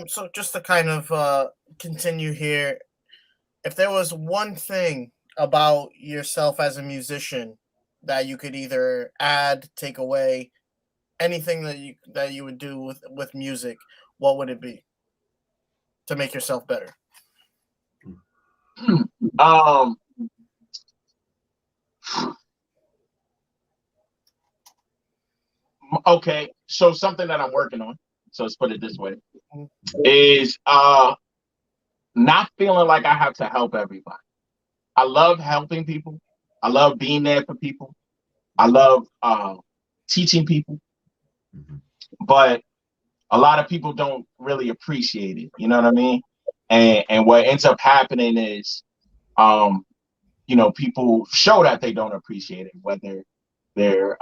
So just to kind of continue here, if there was one thing about yourself as a musician that you could either add, take away, anything that you would do with music, what would it be to make yourself better? Okay, so something that I'm working on, so let's put it this way, is not feeling like I have to help everybody. I love helping people. I love being there for people. I love teaching people. But a lot of people don't really appreciate it. You know what I mean? And what ends up happening is, people show that they don't appreciate it, whether they're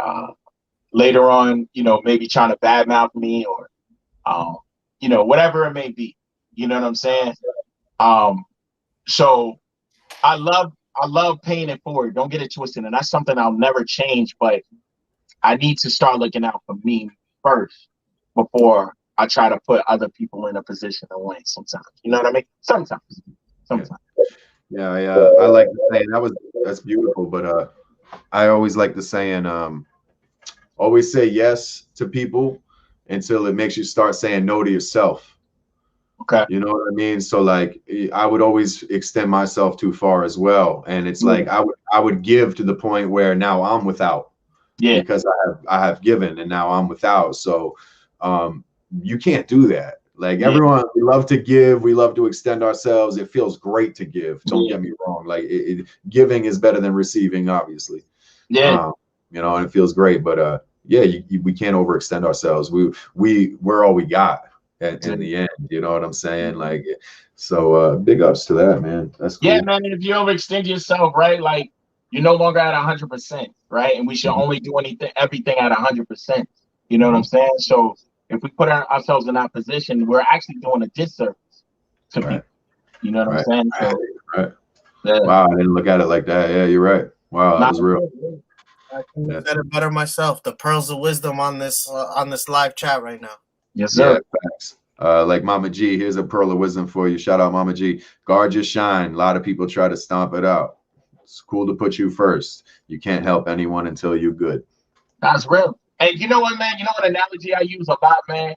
later on, maybe trying to badmouth me or, whatever it may be. You know what I'm saying? So I love I love paying it forward. Don't get it twisted. And that's something I'll never change, but I need to start looking out for me first before I try to put other people in a position to win sometimes. You know what I mean? Sometimes. Yeah, I like the saying. That's beautiful, but I always like the saying, always say yes to people until it makes you start saying no to yourself. Okay. You know what I mean? So like I would always extend myself too far as well. And it's like I would give to the point where now I'm without. Yeah. Because I have given and now I'm without. So you can't do that. Like everyone, we love to give, we love to extend ourselves. It feels great to give. Don't get me wrong. Like giving is better than receiving, obviously. Yeah. You know, and it feels great, but we can't overextend ourselves. We're all we got in the end. You know what I'm saying? Like, so big ups to that, man. That's cool. Yeah, man. And if you overextend yourself, right, like you're no longer at 100%, right? And we should only do everything at 100%. You know what I'm saying? So if we put ourselves in that position, we're actually doing a disservice to people. You know what I'm saying? So, yeah. Wow, I didn't look at it like that. Yeah, you're right. Wow, that was real. I can said it better myself. The pearls of wisdom on this live chat right now. Yes, sir. Yeah, facts. Like Mama G, here's a pearl of wisdom for you. Shout out Mama G. Guard your shine. A lot of people try to stomp it out. It's cool to put you first. You can't help anyone until you're good. That's real. And you know what, man? You know what analogy I use a lot, man?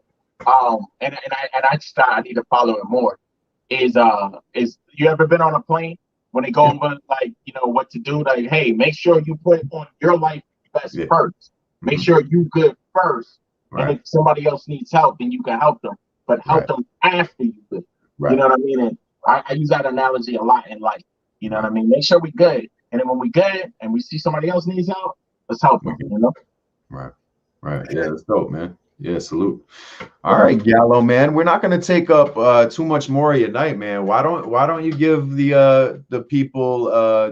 And I just thought I need to follow it more. Is you ever been on a plane when they go over like what to do? Like, hey, make sure you put on your life best first. Make sure you good first. And if somebody else needs help, then you can help them. But help them after you good. You know what I mean? And I use that analogy a lot in life. You know what I mean? Make sure we good. And then when we good and we see somebody else needs help, let's help them, you know? Right. Yeah, that's dope, man. Yeah, salute. All right, Gallo, man. We're not gonna take up too much more of your night, man. Why don't you give the people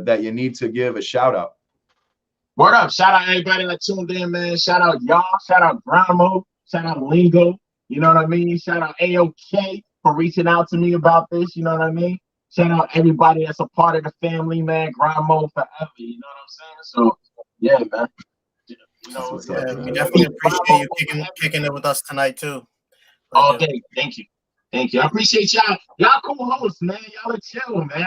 that you need to give a shout out? Word up. Shout out everybody that tuned in, man. Shout out y'all. Shout out Gramo. Shout out Lingo. You know what I mean? Shout out AOK for reaching out to me about this. You know what I mean? Shout out everybody that's a part of the family, man. Gramo forever. You know what I'm saying? So yeah, man. We definitely appreciate you kicking it with us tonight too. All day. Thank you. I appreciate y'all. Y'all cool hosts, man. Y'all are chill, man.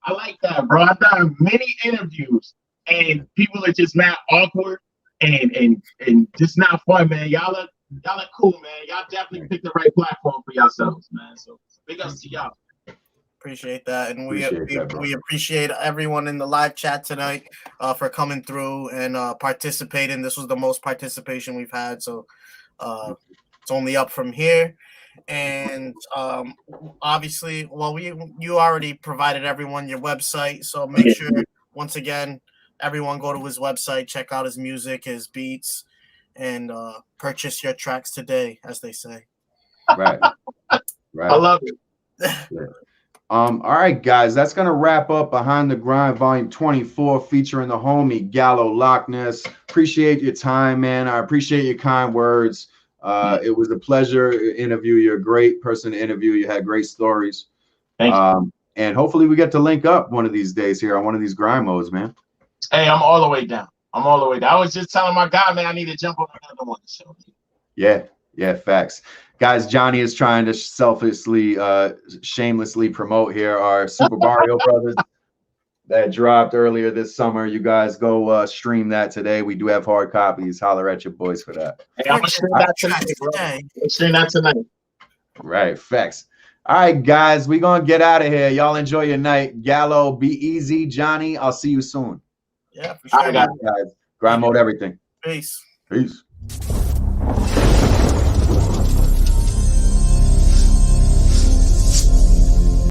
I like that, bro. I've done many interviews and people are just mad awkward and just not fun, man. Y'all are cool, man. Y'all definitely picked the right platform for yourselves, man. So big ups to y'all. Appreciate that, and we appreciate everyone in the live chat tonight for coming through and participating. This was the most participation we've had, so it's only up from here. And obviously, you already provided everyone your website, so make sure once again everyone go to his website, check out his music, his beats, and purchase your tracks today, as they say. Right. I love it. Yeah. All right, guys, that's gonna wrap up Behind the Grind Volume 24, featuring the homie Gallo Locknez. Appreciate your time, man. I appreciate your kind words. It was a pleasure to interview. You're a great person to interview. You had great stories. Thank you. And hopefully we get to link up one of these days here on one of these grind modes, man. Hey, I'm all the way down. I was just telling my guy, man, I need to jump on another one. So. Yeah, facts. Guys, Johnny is trying to selfishly, shamelessly promote here our Super Mario Brothers that dropped earlier this summer. You guys go stream that today. We do have hard copies. Holler at your boys for that. Hey, I'm going to stream that tonight, bro. Stream that tonight. Right, facts. All right, guys, we're going to get out of here. Y'all enjoy your night. Gallo, be easy. Johnny, I'll see you soon. Yeah, for sure. All right, guys. Grind mode everything. Peace. Peace.